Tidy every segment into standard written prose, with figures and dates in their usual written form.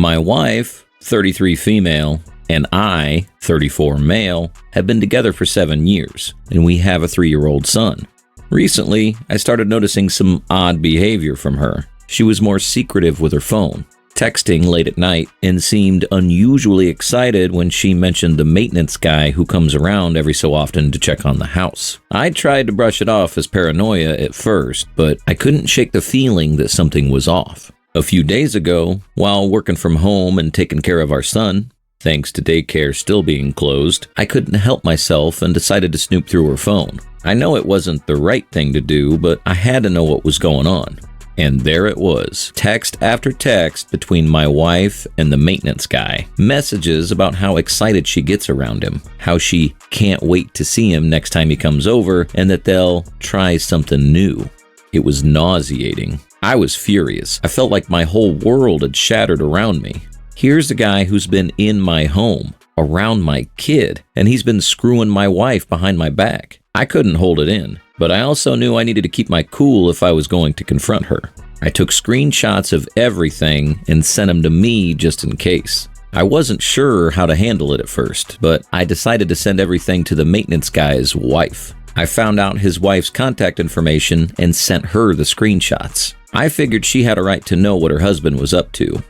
My wife, 33 female, and I, 34 male, have been together for 7 years, and we have a 3-year-old son. Recently, I started noticing some odd behavior from her. She was more secretive with her phone, texting late at night, and seemed unusually excited when she mentioned the maintenance guy who comes around every so often to check on the house. I tried to brush it off as paranoia at first, but I couldn't shake the feeling that something was off. A few days ago, while working from home and taking care of our son, thanks to daycare still being closed, I couldn't help myself and decided to snoop through her phone. I know it wasn't the right thing to do, but I had to know what was going on. And there it was, text after text between my wife and the maintenance guy. Messages about how excited she gets around him, how she can't wait to see him next time he comes over, and that they'll try something new. It was nauseating. I was furious. I felt like my whole world had shattered around me. Here's a guy who's been in my home, around my kid, and he's been screwing my wife behind my back. I couldn't hold it in, but I also knew I needed to keep my cool if I was going to confront her. I took screenshots of everything and sent them to me just in case. I wasn't sure how to handle it at first, but I decided to send everything to the maintenance guy's wife. I found out his wife's contact information and sent her the screenshots. I figured she had a right to know what her husband was up to.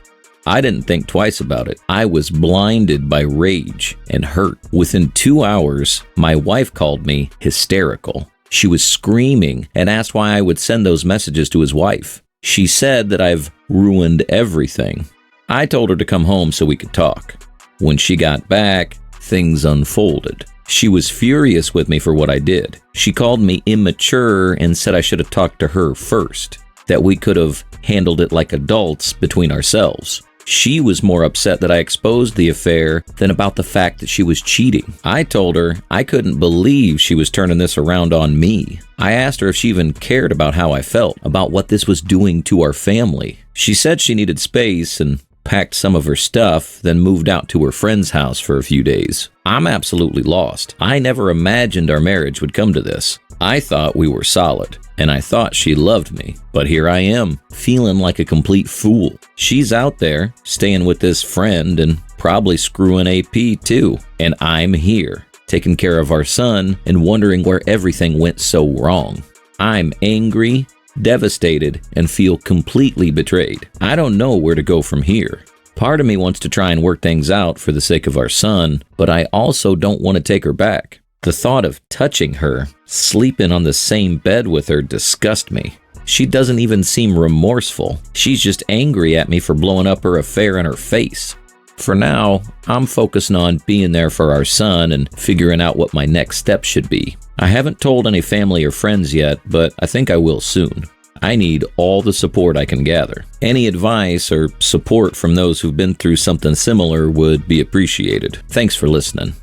I didn't think twice about it. I was blinded by rage and hurt. Within 2 hours, my wife called me hysterical. She was screaming and asked why I would send those messages to his wife. She said that I've ruined everything. I told her to come home so we could talk. When she got back, things unfolded. She was furious with me for what I did. She called me immature and said I should have talked to her first, that we could have handled it like adults between ourselves. She was more upset that I exposed the affair than about the fact that she was cheating. I told her I couldn't believe she was turning this around on me. I asked her if she even cared about how I felt, about what this was doing to our family. She said she needed space and packed some of her stuff, then moved out to her friend's house for a few days. I'm absolutely lost. I never imagined our marriage would come to this. I thought we were solid, and I thought she loved me. But here I am, feeling like a complete fool. She's out there, staying with this friend and probably screwing AP too. And I'm here, taking care of our son and wondering where everything went so wrong. I'm angry, devastated, and feel completely betrayed. I don't know where to go from here. Part of me wants to try and work things out for the sake of our son, but I also don't want to take her back. The thought of touching her, sleeping on the same bed with her, disgusts me. She doesn't even seem remorseful. She's just angry at me for blowing up her affair in her face. For now, I'm focusing on being there for our son and figuring out what my next step should be. I haven't told any family or friends yet, but I think I will soon. I need all the support I can gather. Any advice or support from those who've been through something similar would be appreciated. Thanks for listening.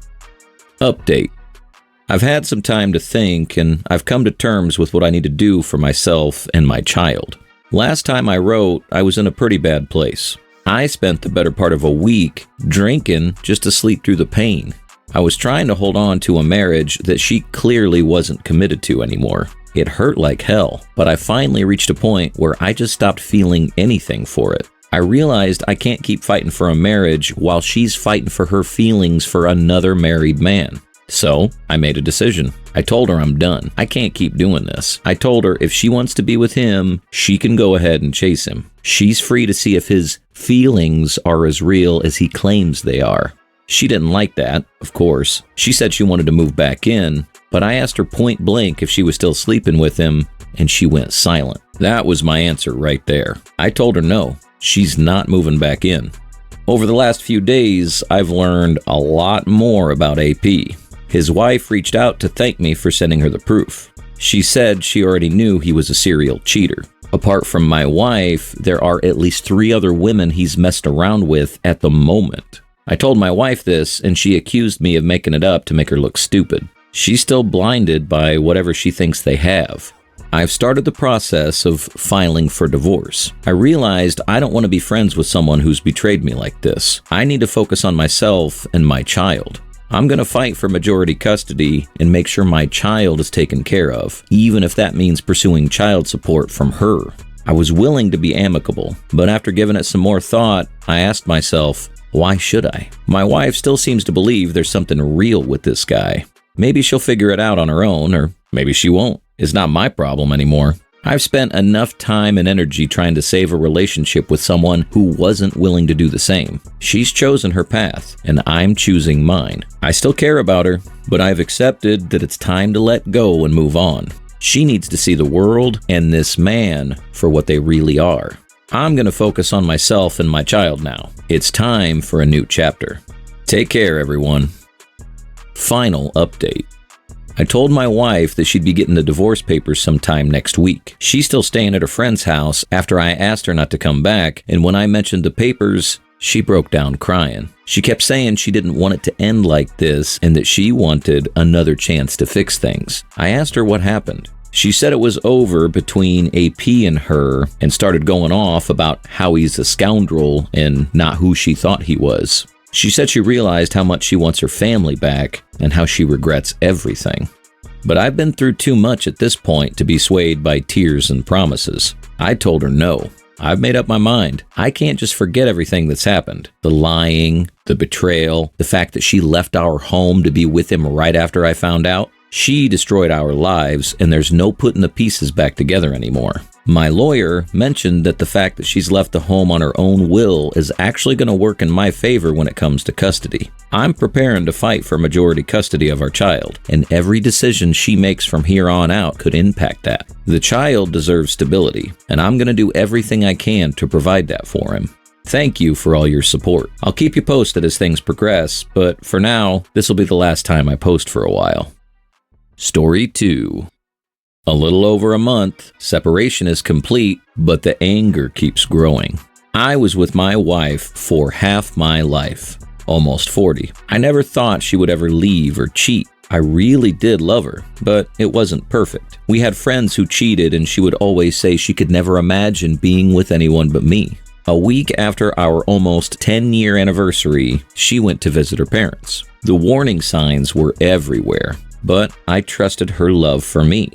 Update. I've had some time to think, and I've come to terms with what I need to do for myself and my child. Last time I wrote, I was in a pretty bad place. I spent the better part of a week drinking just to sleep through the pain. I was trying to hold on to a marriage that she clearly wasn't committed to anymore. It hurt like hell, but I finally reached a point where I just stopped feeling anything for it. I realized I can't keep fighting for a marriage while she's fighting for her feelings for another married man. So, I made a decision. I told her I'm done. I can't keep doing this. I told her if she wants to be with him, she can go ahead and chase him. She's free to see if his feelings are as real as he claims they are. She didn't like that, of course. She said she wanted to move back in, but I asked her point blank if she was still sleeping with him, and she went silent. That was my answer right there. I told her no, she's not moving back in. Over the last few days, I've learned a lot more about AP. His wife reached out to thank me for sending her the proof. She said she already knew he was a serial cheater. Apart from my wife, there are at least 3 other women he's messed around with at the moment. I told my wife this, and she accused me of making it up to make her look stupid. She's still blinded by whatever she thinks they have. I've started the process of filing for divorce. I realized I don't want to be friends with someone who's betrayed me like this. I need to focus on myself and my child. I'm going to fight for majority custody and make sure my child is taken care of, even if that means pursuing child support from her. I was willing to be amicable, but after giving it some more thought, I asked myself, why should I? My wife still seems to believe there's something real with this guy. Maybe she'll figure it out on her own, or maybe she won't. It's not my problem anymore. I've spent enough time and energy trying to save a relationship with someone who wasn't willing to do the same. She's chosen her path, and I'm choosing mine. I still care about her, but I've accepted that it's time to let go and move on. She needs to see the world and this man for what they really are. I'm going to focus on myself and my child now. It's time for a new chapter. Take care, everyone. Final update. I told my wife that she'd be getting the divorce papers sometime next week. She's still staying at her friend's house after I asked her not to come back, and when I mentioned the papers, she broke down crying. She kept saying she didn't want it to end like this and that she wanted another chance to fix things. I asked her what happened. She said it was over between AP and her and started going off about how he's a scoundrel and not who she thought he was. She said she realized how much she wants her family back and how she regrets everything. But I've been through too much at this point to be swayed by tears and promises. I told her no. I've made up my mind. I can't just forget everything that's happened. The lying, the betrayal, the fact that she left our home to be with him right after I found out. She destroyed our lives, and there's no putting the pieces back together anymore. My lawyer mentioned that the fact that she's left the home on her own will is actually going to work in my favor when it comes to custody. I'm preparing to fight for majority custody of our child, and every decision she makes from here on out could impact that. The child deserves stability, and I'm going to do everything I can to provide that for him. Thank you for all your support. I'll keep you posted as things progress, but for now, this will be the last time I post for a while. Story 2. A little over a month, separation is complete, but the anger keeps growing. I was with my wife for half my life, almost 40. I never thought she would ever leave or cheat. I really did love her, but it wasn't perfect. We had friends who cheated, and she would always say she could never imagine being with anyone but me. A week after our almost 10-year anniversary, she went to visit her parents. The warning signs were everywhere, but I trusted her love for me.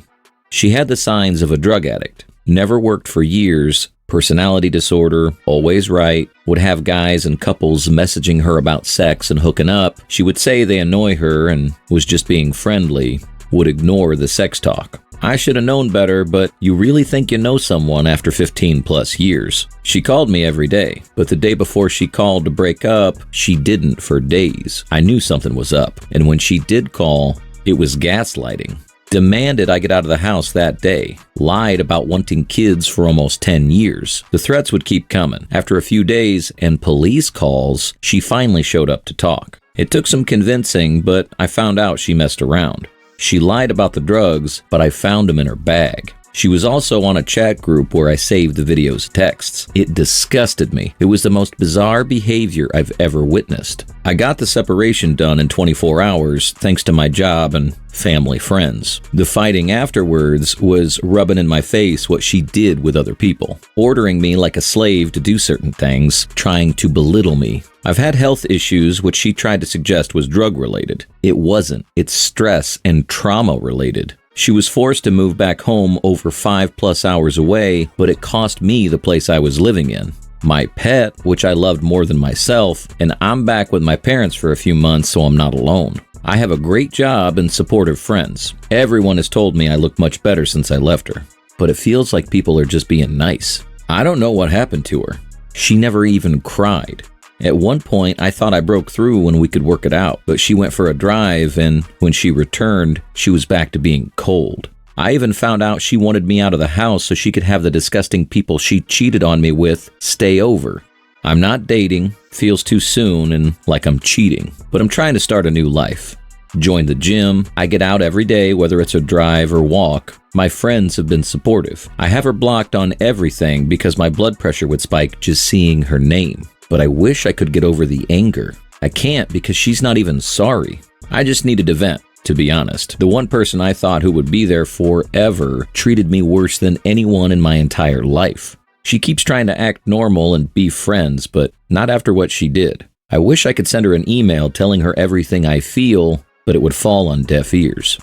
She had the signs of a drug addict, never worked for years, personality disorder, always right, would have guys and couples messaging her about sex and hooking up. She would say they annoy her and was just being friendly, would ignore the sex talk. I should have known better, but you really think you know someone after 15 plus years. She called me every day, but the day before she called to break up, she didn't for days. I knew something was up, and when she did call, it was gaslighting. Demanded I get out of the house that day. Lied about wanting kids for almost 10 years. The threats would keep coming. After a few days and police calls, she finally showed up to talk. It took some convincing, but I found out she messed around. She lied about the drugs, but I found them in her bag. She was also on a chat group where I saved the videos and texts. It disgusted me. It was the most bizarre behavior I've ever witnessed. I got the separation done in 24 hours thanks to my job and family friends. The fighting afterwards was rubbing in my face what she did with other people, ordering me like a slave to do certain things, trying to belittle me. I've had health issues which she tried to suggest was drug-related. It wasn't. It's stress and trauma-related. She was forced to move back home over 5+ hours away, but it cost me the place I was living in, my pet, which I loved more than myself, and I'm back with my parents for a few months so I'm not alone. I have a great job and supportive friends. Everyone has told me I look much better since I left her, but it feels like people are just being nice. I don't know what happened to her. She never even cried. At one point, I thought I broke through when we could work it out, but she went for a drive, and when she returned, she was back to being cold. I even found out she wanted me out of the house so she could have the disgusting people she cheated on me with stay over. I'm not dating, feels too soon, and like I'm cheating, but I'm trying to start a new life. Join the gym, I get out every day, whether it's a drive or walk. My friends have been supportive. I have her blocked on everything because my blood pressure would spike just seeing her name. But I wish I could get over the anger. I can't because she's not even sorry. I just needed to vent, to be honest. The one person I thought who would be there forever treated me worse than anyone in my entire life. She keeps trying to act normal and be friends, but not after what she did. I wish I could send her an email telling her everything I feel, but it would fall on deaf ears.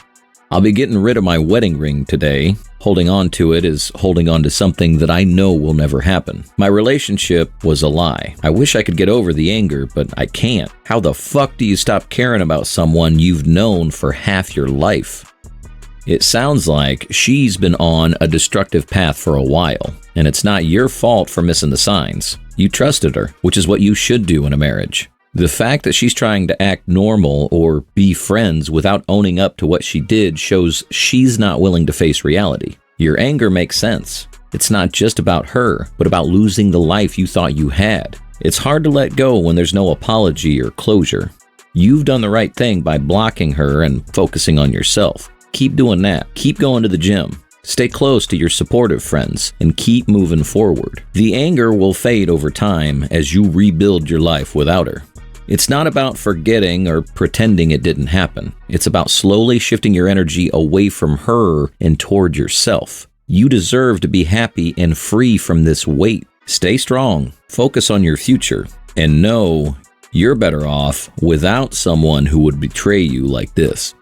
I'll be getting rid of my wedding ring today. Holding on to it is holding on to something that I know will never happen. My relationship was a lie. I wish I could get over the anger, but I can't. How the fuck do you stop caring about someone you've known for half your life? It sounds like she's been on a destructive path for a while, and it's not your fault for missing the signs. You trusted her, which is what you should do in a marriage. The fact that she's trying to act normal or be friends without owning up to what she did shows she's not willing to face reality. Your anger makes sense. It's not just about her, but about losing the life you thought you had. It's hard to let go when there's no apology or closure. You've done the right thing by blocking her and focusing on yourself. Keep doing that. Keep going to the gym. Stay close to your supportive friends and keep moving forward. The anger will fade over time as you rebuild your life without her. It's not about forgetting or pretending it didn't happen. It's about slowly shifting your energy away from her and toward yourself. You deserve to be happy and free from this weight. Stay strong, focus on your future, and know you're better off without someone who would betray you like this.